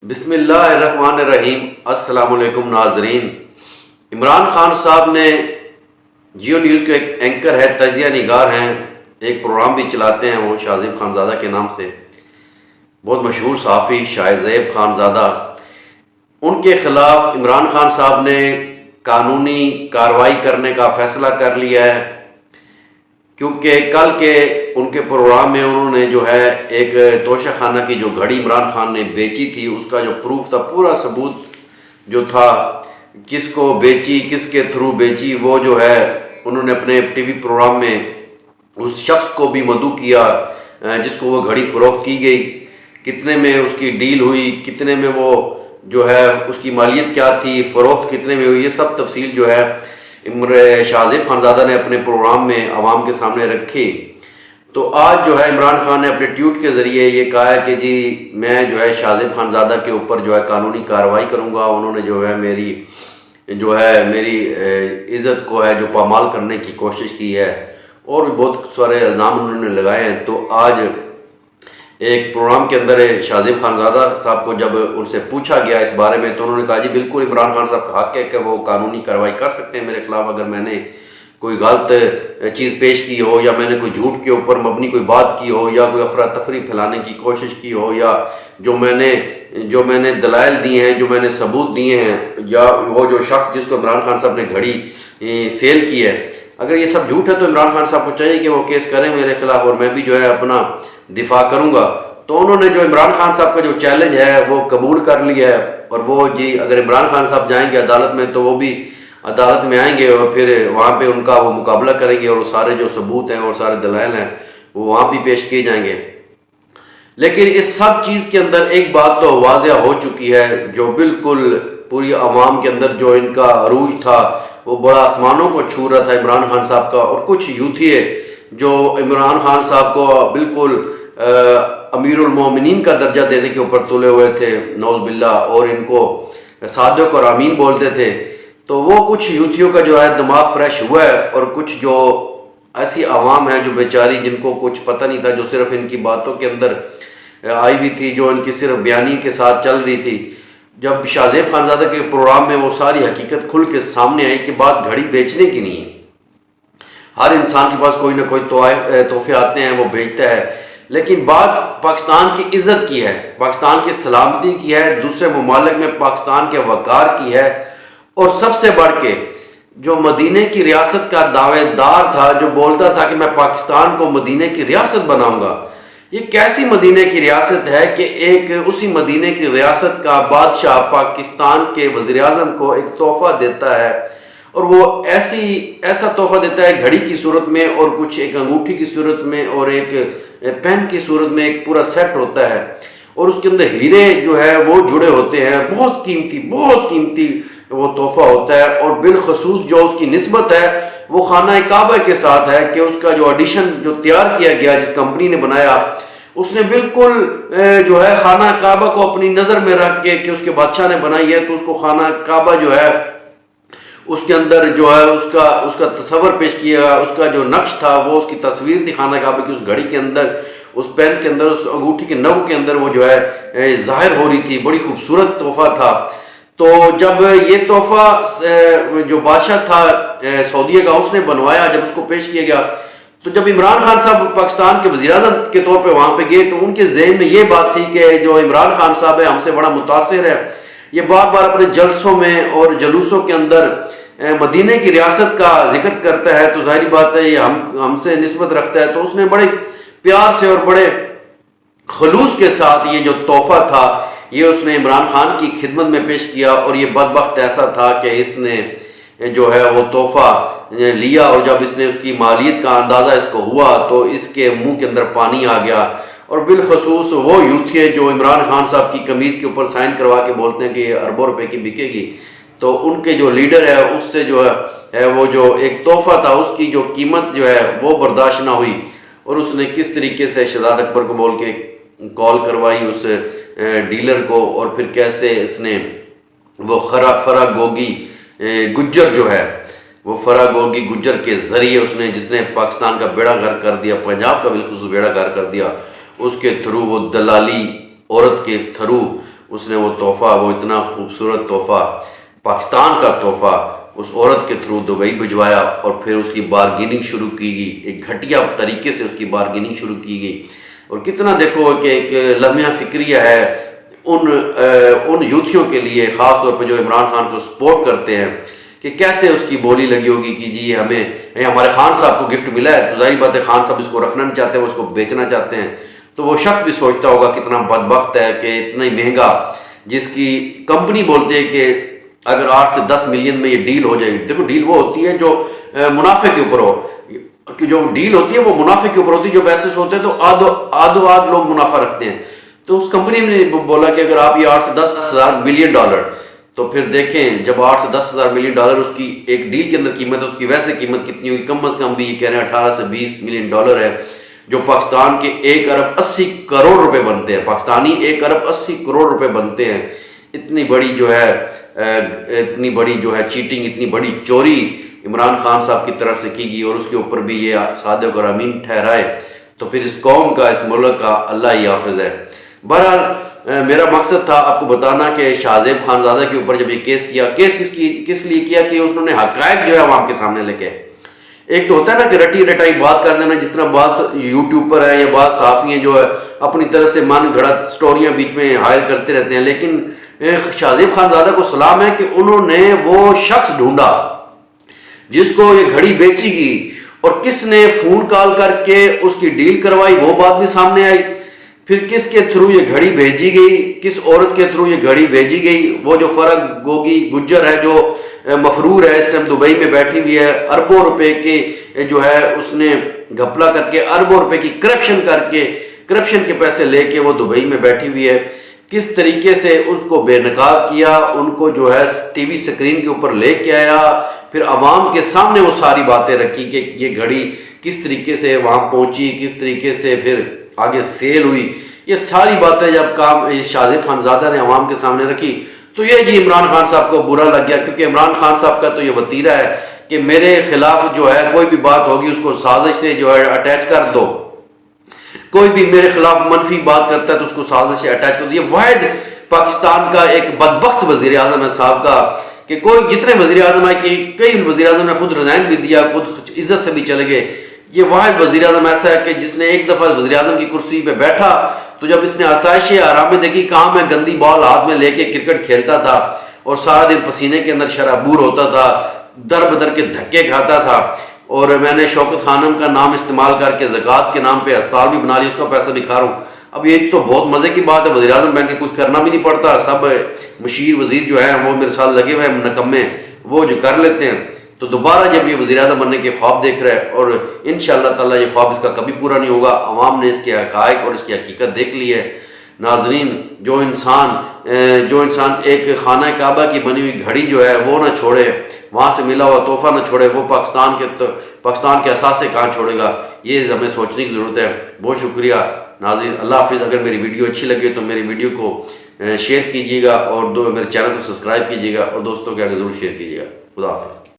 بسم اللہ الرحمن الرحیم۔ السلام علیکم ناظرین۔ عمران خان صاحب نے جیو نیوز کے ایک اینکر ہے، تجزیہ نگار ہیں، ایک پروگرام بھی چلاتے ہیں وہ شاہ خان زادہ کے نام سے، بہت مشہور صحافی شاہ خان زادہ، ان کے خلاف عمران خان صاحب نے قانونی کارروائی کرنے کا فیصلہ کر لیا ہے، کیونکہ کل کے ان کے پروگرام میں انہوں نے جو ہے ایک توشہ خانہ کی جو گھڑی عمران خان نے بیچی تھی، اس کا جو پروف تھا، پورا ثبوت جو تھا، کس کو بیچی، کس کے تھرو بیچی، وہ جو ہے انہوں نے اپنے ٹی وی پروگرام میں اس شخص کو بھی مدعو کیا جس کو وہ گھڑی فروخت کی گئی، کتنے میں اس کی ڈیل ہوئی، کتنے میں وہ جو ہے اس کی مالیت کیا تھی، فروخت کتنے میں ہوئی، یہ سب تفصیل جو ہے شاہ خان زادہ نے اپنے پروگرام میں عوام کے سامنے رکھی۔ تو آج جو ہے عمران خان نے اپنے ٹویٹ کے ذریعے یہ کہا ہے کہ جی میں جو ہے شاہ خان زادہ کے اوپر جو ہے قانونی کارروائی کروں گا، انہوں نے جو ہے میری عزت کو ہے جو پامال کرنے کی کوشش کی ہے، اور بھی بہت سارے الزام انہوں نے لگائے ہیں۔ تو آج ایک پروگرام کے اندر شاہ خان زادہ صاحب کو جب ان سے پوچھا گیا اس بارے میں، تو انہوں نے کہا جی بالکل عمران خان صاحب کا حق ہے کہ وہ قانونی کارروائی کر سکتے ہیں میرے خلاف، اگر میں نے کوئی غلط چیز پیش کی ہو، یا میں نے کوئی جھوٹ کے اوپر مبنی کوئی بات کی ہو، یا کوئی افراتفری پھیلانے کی کوشش کی ہو، یا جو میں نے دلائل دیے ہیں، جو میں نے ثبوت دیے ہیں، یا وہ جو شخص جس کو عمران خان صاحب نے گھڑی سیل کی ہے، اگر یہ سب جھوٹ ہے تو عمران خان صاحب کو چاہیے کہ وہ کیس کریں میرے خلاف، اور میں بھی جو ہے اپنا دفاع کروں گا۔ تو انہوں نے جو عمران خان صاحب کا جو چیلنج ہے وہ قبول کر لیا ہے، اور وہ جی اگر عمران خان صاحب جائیں گے عدالت میں تو وہ بھی عدالت میں آئیں گے، اور پھر وہاں پہ ان کا وہ مقابلہ کریں گے، اور وہ سارے جو ثبوت ہیں اور سارے دلائل ہیں وہ وہاں بھی پیش کیے جائیں گے۔ لیکن اس سب چیز کے اندر ایک بات تو واضح ہو چکی ہے، جو بالکل پوری عوام کے اندر جو ان کا عروج تھا وہ بڑا آسمانوں کو چھو رہا تھا عمران خان صاحب کا، اور کچھ یوتھیے جو عمران خان صاحب کو بالکل امیر المومنین کا درجہ دینے کے اوپر تلے ہوئے تھے نعوذ باللہ، اور ان کو صادق اور امین بولتے تھے، تو وہ کچھ یوتھیوں کا جو ہے دماغ فریش ہوا ہے، اور کچھ جو ایسی عوام ہے جو بیچاری جن کو کچھ پتہ نہیں تھا، جو صرف ان کی باتوں کے اندر آئی ہوئی تھی، جو ان کی صرف بیانی کے ساتھ چل رہی تھی، جب شاہ خان زادہ کے پروگرام میں وہ ساری حقیقت کھل کے سامنے آئی کہ بات گھڑی بیچنے کی نہیں ہے، ہر انسان کے پاس کوئی نہ کوئی تحفے آتے ہیں، وہ بیچتا ہے، لیکن بات پاکستان کی عزت کی ہے، پاکستان کی سلامتی کی ہے، دوسرے ممالک میں پاکستان کے وقار کی ہے، اور سب سے بڑھ کے جو مدینہ کی ریاست کا دعوے دار تھا، جو بولتا تھا کہ میں پاکستان کو مدینہ کی ریاست بناؤں گا، یہ کیسی مدینہ کی ریاست ہے کہ ایک اسی مدینہ کی ریاست کا بادشاہ پاکستان کے وزیر اعظم کو ایک تحفہ دیتا ہے، اور وہ ایسا تحفہ دیتا ہے گھڑی کی صورت میں، اور کچھ ایک انگوٹھی کی صورت میں، اور ایک پین کی صورت میں، ایک پورا سیٹ ہوتا ہے، اور اس کے اندر ہیرے جو ہے وہ جڑے ہوتے ہیں، بہت قیمتی وہ تحفہ ہوتا ہے، اور بالخصوص جو اس کی نسبت ہے وہ خانہ کعبہ کے ساتھ ہے، کہ اس کا جو ایڈیشن جو تیار کیا گیا جس کمپنی نے بنایا، اس نے بالکل جو ہے خانہ کعبہ کو اپنی نظر میں رکھ کے کہ اس کے بادشاہ نے بنائی ہے، تو اس کو خانہ کعبہ جو ہے اس کے اندر جو ہے اس کا تصور پیش کیا گیا، اس کا جو نقش تھا وہ اس کی تصویر تھی خانہ کعبہ کی، اس گھڑی کے اندر، اس پین کے اندر، اس انگوٹھی کے نگ کے اندر وہ جو ہے ظاہر ہو رہی تھی، بڑی خوبصورت تحفہ تھا۔ تو جب یہ تحفہ جو بادشاہ تھا سعودیہ کا اس نے بنوایا، جب اس کو پیش کیا گیا، تو جب عمران خان صاحب پاکستان کے وزیر اعظم کے طور پہ وہاں پہ گئے، تو ان کے ذہن میں یہ بات تھی کہ جو عمران خان صاحب ہے ہم سے بڑا متاثر ہے، یہ بار بار اپنے جلسوں میں اور جلوسوں کے اندر مدینہ کی ریاست کا ذکر کرتا ہے، تو ظاہری بات ہے یہ ہم سے نسبت رکھتا ہے، تو اس نے بڑے پیار سے اور بڑے خلوص کے ساتھ یہ جو تحفہ تھا یہ اس نے عمران خان کی خدمت میں پیش کیا، اور یہ بدبخت ایسا تھا کہ اس نے جو ہے وہ تحفہ لیا، اور جب اس نے اس کی مالیت کا اندازہ اس کو ہوا تو اس کے منہ کے اندر پانی آ گیا، اور بالخصوص وہ یوتھیے جو عمران خان صاحب کی قمیض کے اوپر سائن کروا کے بولتے ہیں کہ یہ اربوں روپے کی بکے گی، تو ان کے جو لیڈر ہے اس سے جو ہے وہ جو ایک تحفہ تھا اس کی جو قیمت جو ہے وہ برداشت نہ ہوئی، اور اس نے کس طریقے سے شہزاد اکبر کو بول کے کال کروائی اس ڈیلر کو، اور پھر کیسے اس نے وہ فراگوگی گجر جو ہے وہ فراگوگی گجر کے ذریعے اس نے، جس نے پاکستان کا بیڑا غرق کر دیا، پنجاب کا بالخصوص بیڑا غرق کر دیا، اس کے تھرو وہ دلالی عورت کے تھرو اس نے وہ تحفہ، وہ اتنا خوبصورت تحفہ، پاکستان کا تحفہ اس عورت کے تھرو دبئی بھجوایا، اور پھر اس کی بارگیننگ شروع کی گئی، ایک گھٹیا طریقے سے اس کی بارگیننگ شروع کی گئی۔ اور کتنا دیکھو کہ ایک لمحہ فکریہ ہے ان یوتھیوں کے لیے، خاص طور پہ جو عمران خان کو سپورٹ کرتے ہیں، کہ کیسے اس کی بولی لگی ہوگی کہ جی ہمارے خان صاحب کو گفٹ ملا ہے، تو ظاہر بات ہے خان صاحب اس کو رکھنا نہیں چاہتے، وہ اس کو بیچنا چاہتے ہیں۔ تو وہ شخص بھی سوچتا ہوگا کتنا بدبخت ہے کہ اتنا ہی مہنگا، جس کی کمپنی بولتے ہیں کہ اگر 8 سے 10 ملین میں یہ ڈیل ہو جائے گی۔ دیکھو ڈیل وہ ہوتی ہے جو منافع کے اوپر ہو، کہ جو ڈیل ہوتی ہے وہ منافع کے اوپر ہوتی ہے، جو پیسے ہوتے ہیں تو آدھ لوگ منافع رکھتے ہیں۔ تو اس کمپنی نے بولا کہ اگر آپ یہ 8 سے 10 ہزار ملین ڈالر، تو پھر دیکھیں جب 8 سے 10 ہزار ملین ڈالر اس کی ایک ڈیل کے اندر قیمت ہے، اس کی ویسے قیمت کتنی ہوگی؟ کم از کم بھی یہ کہہ رہے ہیں 18 سے 20 ملین ڈالر ہے، جو پاکستان کے 1 ارب 80 کروڑ روپے بنتے ہیں، پاکستانی 1 ارب 80 کروڑ روپے بنتے ہیں۔ اتنی بڑی جو ہے چیٹنگ، اتنی بڑی چوری عمران خان صاحب کی طرف سے کی گئی، اور اس کے اوپر بھی یہ صادق اور امین ٹھہرائے، تو پھر اس قوم کا، اس ملک کا اللہ ہی حافظ ہے۔ بہرحال میرا مقصد تھا آپ کو بتانا کہ شاہزیب خانزادہ کے اوپر جب یہ کیس کیا، کیس کس لیے کیا کہ انہوں نے حقائق جو ہے عوام کے سامنے لے کے، ایک تو ہوتا ہے نا کہ رٹی رٹائی بات کر دینا، جس طرح بعض یوٹیوب پر ہیں یا بعض صحافی ہیں جو ہے اپنی طرف سے من گھڑت سٹوریاں بیچ میں ہائر کرتے رہتے ہیں، لیکن شاہزیب خانزادہ کو سلام ہے کہ انہوں نے وہ شخص ڈھونڈا جس کو یہ گھڑی بیچی گئی، اور کس نے فون کال کر کے اس کی ڈیل کروائی، وہ بات بھی سامنے آئی۔ پھر کس کے تھرو یہ گھڑی بھیجی گئی، کس عورت کے تھرو یہ گھڑی بھیجی گئی، وہ جو فرق گوگی گجر ہے، جو مفرور ہے، اس ٹائم دبئی میں بیٹھی ہوئی ہے، اربوں روپے کے جو ہے اس نے گھپلا کر کے، اربوں روپے کی کرپشن کے پیسے لے کے وہ دبئی میں بیٹھی ہوئی ہے۔ کس طریقے سے اس کو بے نقاب کیا، ان کو جو ہے ٹی وی سکرین کے اوپر لے کے آیا، پھر عوام کے سامنے وہ ساری باتیں رکھی کہ یہ گھڑی کس طریقے سے وہاں پہنچی، کس طریقے سے پھر آگے سیل ہوئی، یہ ساری باتیں جب شاہزیب خانزادہ نے عوام کے سامنے رکھی، تو یہ جی عمران خان صاحب کو برا لگ گیا، کیونکہ عمران خان صاحب کا تو یہ وتیرہ ہے کہ میرے خلاف جو ہے کوئی بھی بات ہوگی اس کو سازش سے جو ہے اٹیچ کر دو، کوئی بھی میرے خلاف منفی بات کرتا ہے تو اس کو سازش سے اٹیچ کر دو۔ یہ واحد پاکستان کا ایک بدبخت وزیر اعظم ہے صاحب کا، کہ کوئی جتنے وزیر اعظم ہے کہ کئی وزیر اعظم نے خود ریزائن بھی دیا، خود عزت سے بھی چلے گئے، یہ واحد وزیر اعظم ایسا ہے کہ جس نے ایک دفعہ وزیر اعظم کی کرسی پہ بیٹھا تو جب اس نے آسائش آرام میں دیکھی، کہاں میں گندی بال ہاتھ میں لے کے کرکٹ کھیلتا تھا اور سارا دن پسینے کے اندر شرابور ہوتا تھا، در بدر کے دھکے کھاتا تھا، اور میں نے شوکت خانم کا نام استعمال کر کے زکوٰۃ کے نام پہ ہسپتال بھی بنا لی، اس کا پیسہ بھی کھا رہا ہوں۔ اب یہ تو بہت مزے کی بات ہے، وزیر اعظم بن کے کچھ کرنا بھی نہیں پڑتا، سب مشیر وزیر جو ہیں وہ میرے ساتھ لگے ہوئے ہیں نکمے، وہ جو کر لیتے ہیں۔ تو دوبارہ جب یہ وزیر اعظم بننے کے خواب دیکھ رہا ہے، اور انشاءاللہ تعالیٰ یہ خواب اس کا کبھی پورا نہیں ہوگا، عوام نے اس کے حقائق اور اس کی حقیقت دیکھ لی ہے۔ ناظرین، جو انسان ایک خانہ کعبہ کی بنی ہوئی گھڑی جو ہے وہ نہ چھوڑے، وہاں سے ملا ہوا تحفہ نہ چھوڑے، وہ پاکستان کے اثاثے کہاں چھوڑے گا؟ یہ ہمیں سوچنے کی ضرورت ہے۔ بہت شکریہ ناظرین، اللہ حافظ۔ اگر میری ویڈیو اچھی لگی تو میری ویڈیو کو شیئر کیجیے گا، اور میرے چینل کو سبسکرائب کیجیے گا، اور دوستوں کے آگے ضرور شیئر کیجیے گا۔ خدا حافظ۔